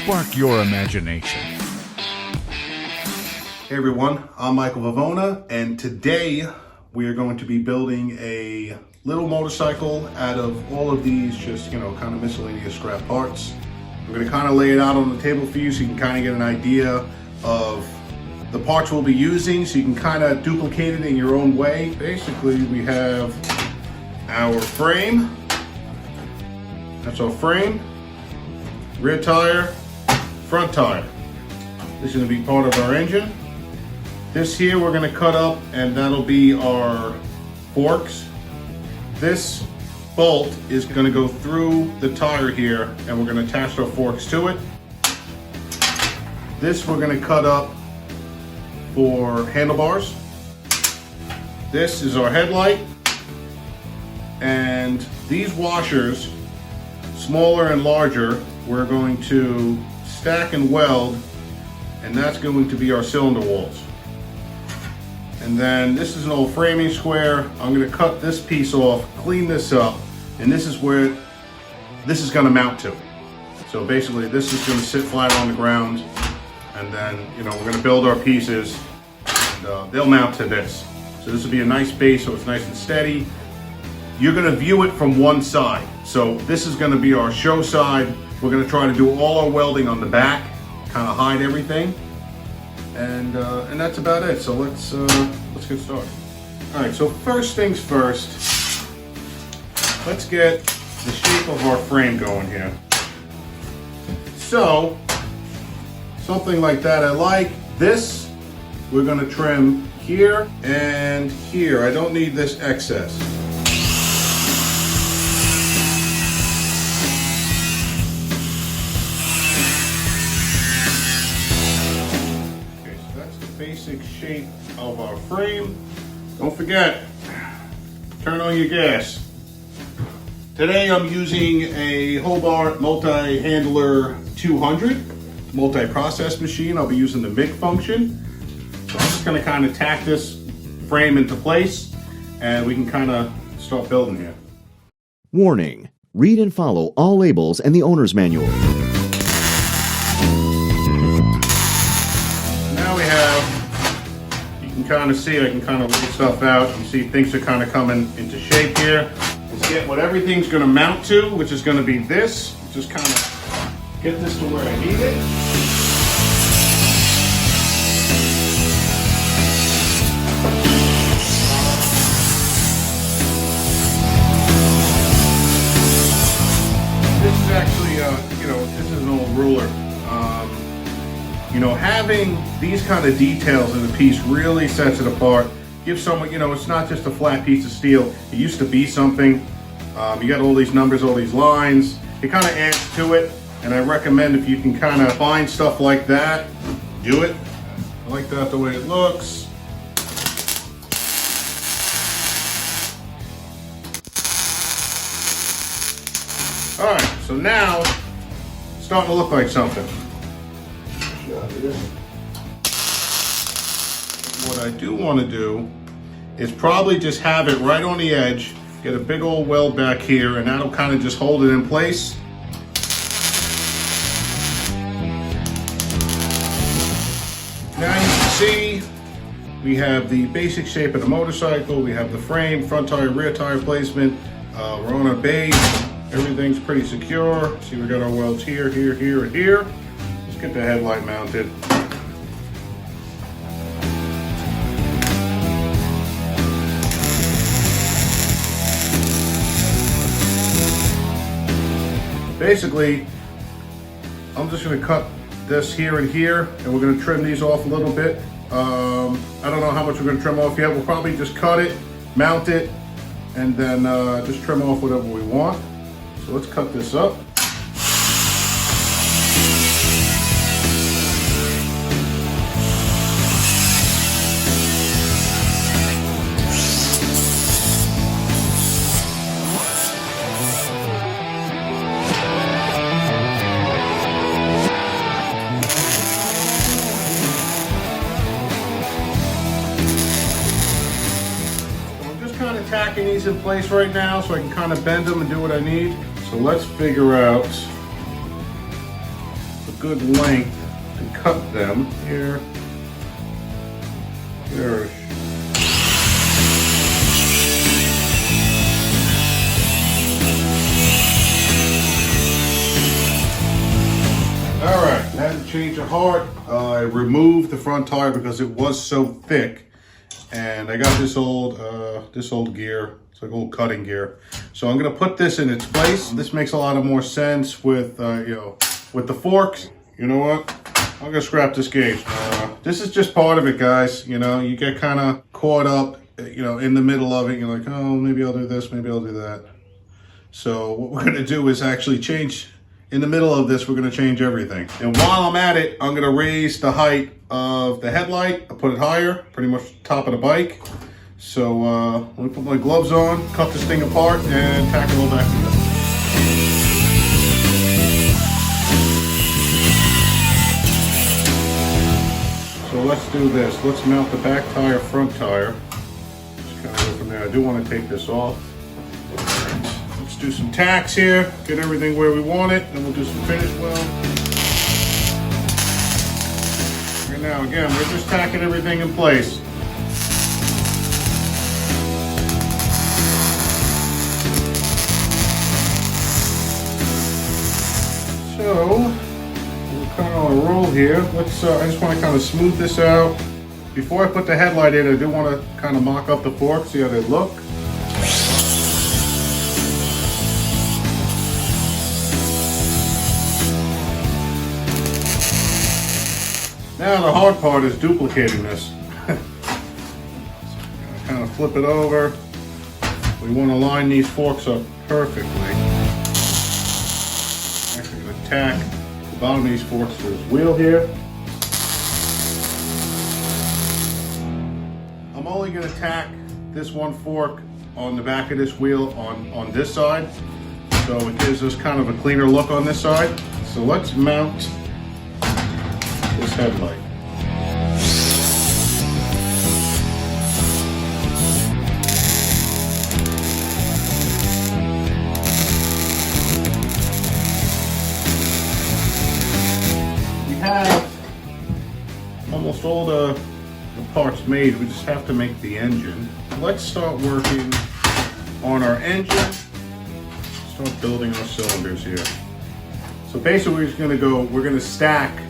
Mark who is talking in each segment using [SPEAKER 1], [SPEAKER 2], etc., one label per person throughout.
[SPEAKER 1] spark your imagination.
[SPEAKER 2] Hey everyone, I'm Michael Vivona, and today we are going to be building a little motorcycle out of all of these just, kind of miscellaneous scrap parts. I'm going to kind of lay it out on the table for you so you can kind of get an idea of the parts we'll be using so you can kind of duplicate it in your own way. Basically, we have our frame. That's our frame, rear tire, front tire. This is going to be part of our engine. This here we're going to cut up and that'll be our forks. This bolt is going to go through the tire here and we're going to attach our forks to it. This we're going to cut up for handlebars. This is our headlight. And these washers, smaller and larger, we're going to stack and weld, and that's going to be our cylinder walls. And then this is an old framing square. I'm going to cut this piece off, clean this up, and this is where this is going to mount to. So basically this is going to sit flat on the ground, and then we're going to build our pieces and they'll mount to this. So this will be a nice base so it's nice and steady. You're going to view it from one side. So this is going to be our show side. We're going to try to do all our welding on the back, kind of hide everything. And that's about it. So let's get started. All right, so first things first, let's get the shape of our frame going here. So something like that I like. This we're going to trim here and here. I don't need this excess. Basic shape of our frame. Don't forget, turn on your gas. Today I'm using a Hobart Multi-Handler 200 multi-process machine. I'll be using the MIG function. So I'm just going to kind of tack this frame into place and we can kind of start building here.
[SPEAKER 3] Warning: read and follow all labels and the owner's manual.
[SPEAKER 2] Now we have, you can kind of see, I can kind of lay stuff out. You see things are kind of coming into shape here. Let's get what everything's going to mount to, which is going to be this. Just kind of get this to where I need it. This is actually, this is an old ruler. Having these kind of details in the piece really sets it apart. Gives someone, it's not just a flat piece of steel. It used to be something. You got all these numbers, all these lines. It kind of adds to it, and I recommend if you can kind of find stuff like that, do it. I like that the way it looks. All right, so now it's starting to look like something. What I do want to do is probably just have it right on the edge, get a big old weld back here, and that'll kind of just hold it in place. Now you can see we have the basic shape of the motorcycle, we have the frame, front tire, rear tire placement, we're on our base, everything's pretty secure. See, we got our welds here, here, here, and here. Let's get the headlight mounted. Basically, I'm just going to cut this here and here, and we're going to trim these off a little bit. I don't know how much we're going to trim off yet. We'll probably just cut it, mount it, and then just trim off whatever we want. So let's cut this up. Tacking these in place right now so I can kind of bend them and do what I need. So let's figure out a good length to cut them. Here, there. Alright, had to change the heart. I removed the front tire because it was so thick. And I got this old gear. It's like old cutting gear. So I'm gonna put this in its place. This makes a lot of more sense with with the forks. You know what? I'm gonna scrap this gauge. This is just part of it, guys. You know, you get kind of caught up, in the middle of it. You're like, oh, maybe I'll do this, maybe I'll do that. So what we're gonna do is actually change. In the middle of this, we're gonna change everything. And while I'm at it, I'm gonna raise the height of the headlight. I put it higher, pretty much top of the bike. So let me put my gloves on, cut this thing apart, and tack it all back together. So let's do this. Let's mount the back tire, front tire. Just kind of go from there. I do want to take this off. Let's do some tacks here, get everything where we want it, and we'll do some finish weld. Right now, again, we're just tacking everything in place. So, we're kind of on a roll here. Let's. I just want to kind of smooth this out. Before I put the headlight in, I do want to kind of mock up the forks, see how they look. Now the hard part is duplicating this. So kind of flip it over. We want to line these forks up perfectly. Actually going to tack the bottom of these forks to this wheel here. I'm only going to tack this one fork on the back of this wheel on this side. So it gives us kind of a cleaner look on this side. So let's mount this headlight. We have almost all the parts made. We just have to make the engine. Let's start working on our engine. Start building our cylinders here. So basically we're just going to we're going to stack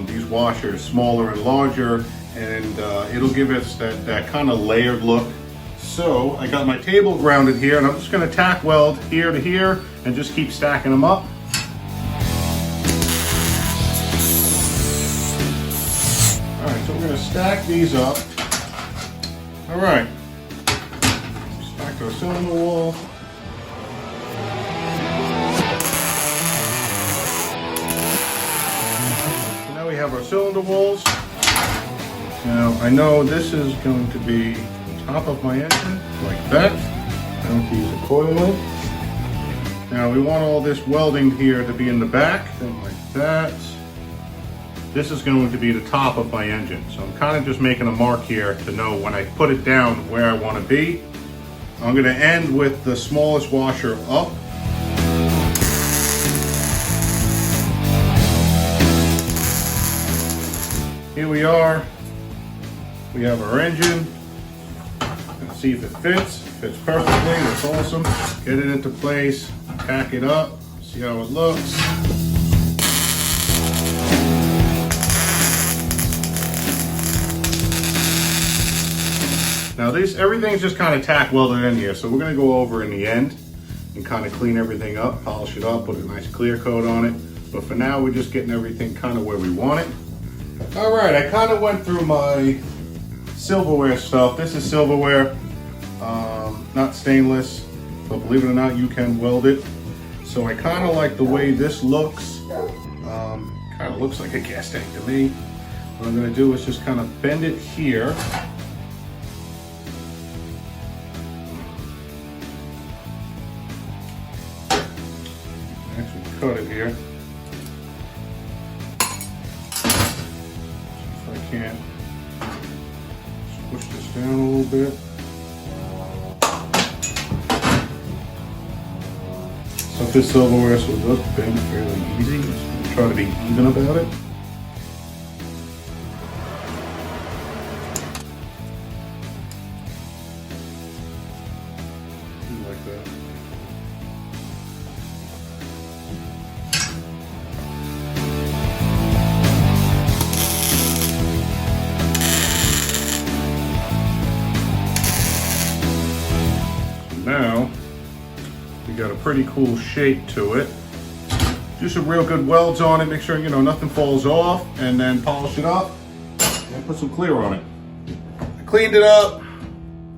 [SPEAKER 2] these washers smaller and larger, and it'll give us that kind of layered look. So I got my table grounded here, and I'm just going to tack weld here to here and just keep stacking them up. Alright, so we're going to stack these up. Alright, stack our cylinder wall. We have our cylinder walls. Now I know this is going to be the top of my engine, like that. I don't have to use a coil link. Now we want all this welding here to be in the back, then like that. This is going to be the top of my engine. So I'm kind of just making a mark here to know when I put it down where I want to be. I'm going to end with the smallest washer up. Here we are. We have our engine. Let's see if it fits. It fits perfectly. That's awesome. Get it into place. Tack it up. See how it looks. Now everything's just kind of tack welded in here. So we're going to go over in the end and kind of clean everything up, polish it up, put a nice clear coat on it. But for now, we're just getting everything kind of where we want it. All right, I kind of went through my silverware stuff. This is silverware, not stainless, but believe it or not, you can weld it. So I kind of like the way this looks. Kind of looks like a gas tank to me. What I'm going to do is just kind of bend it here. Actually cut it here. Can't just push this down a little bit. So this silverware, so it does bend fairly easy. Try to be even about it. Like that. Now, we got a pretty cool shape to it. Do some real good welds on it, make sure, nothing falls off, and then polish it up and put some clear on it. I cleaned it up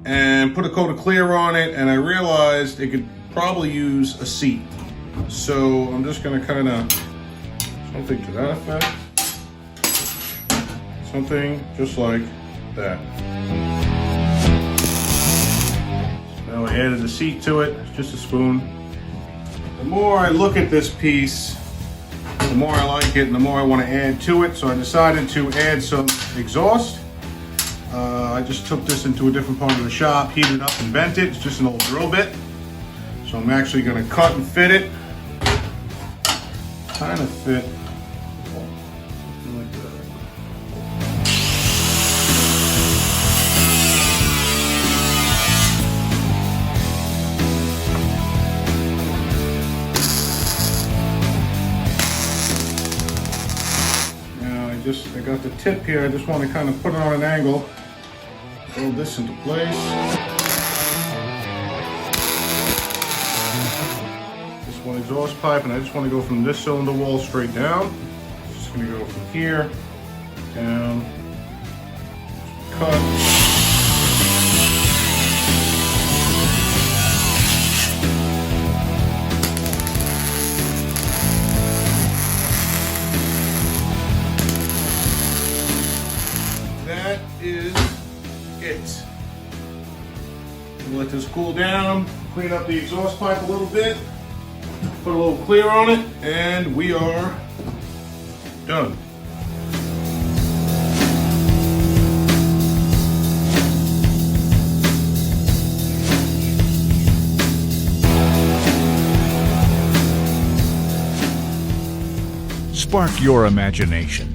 [SPEAKER 2] and put a coat of clear on it, and I realized it could probably use a seat. So I'm just gonna kind of, something to that effect. Something just like that. Now I added a seat to it, just a spoon. The more I look at this piece, the more I like it and the more I want to add to it. So I decided to add some exhaust. I just took this into a different part of the shop, heated it up and bent it. It's just an old drill bit. So I'm actually going to cut and fit it. Kind of fit like that. I got the tip here. I just want to kind of put it on an angle, hold this into place. This one exhaust pipe, and I just want to go from this cylinder wall straight down. Just going to go from here down, cut. That is it. We'll let this cool down, clean up the exhaust pipe a little bit, put a little clear on it, and we are done.
[SPEAKER 1] Spark your imagination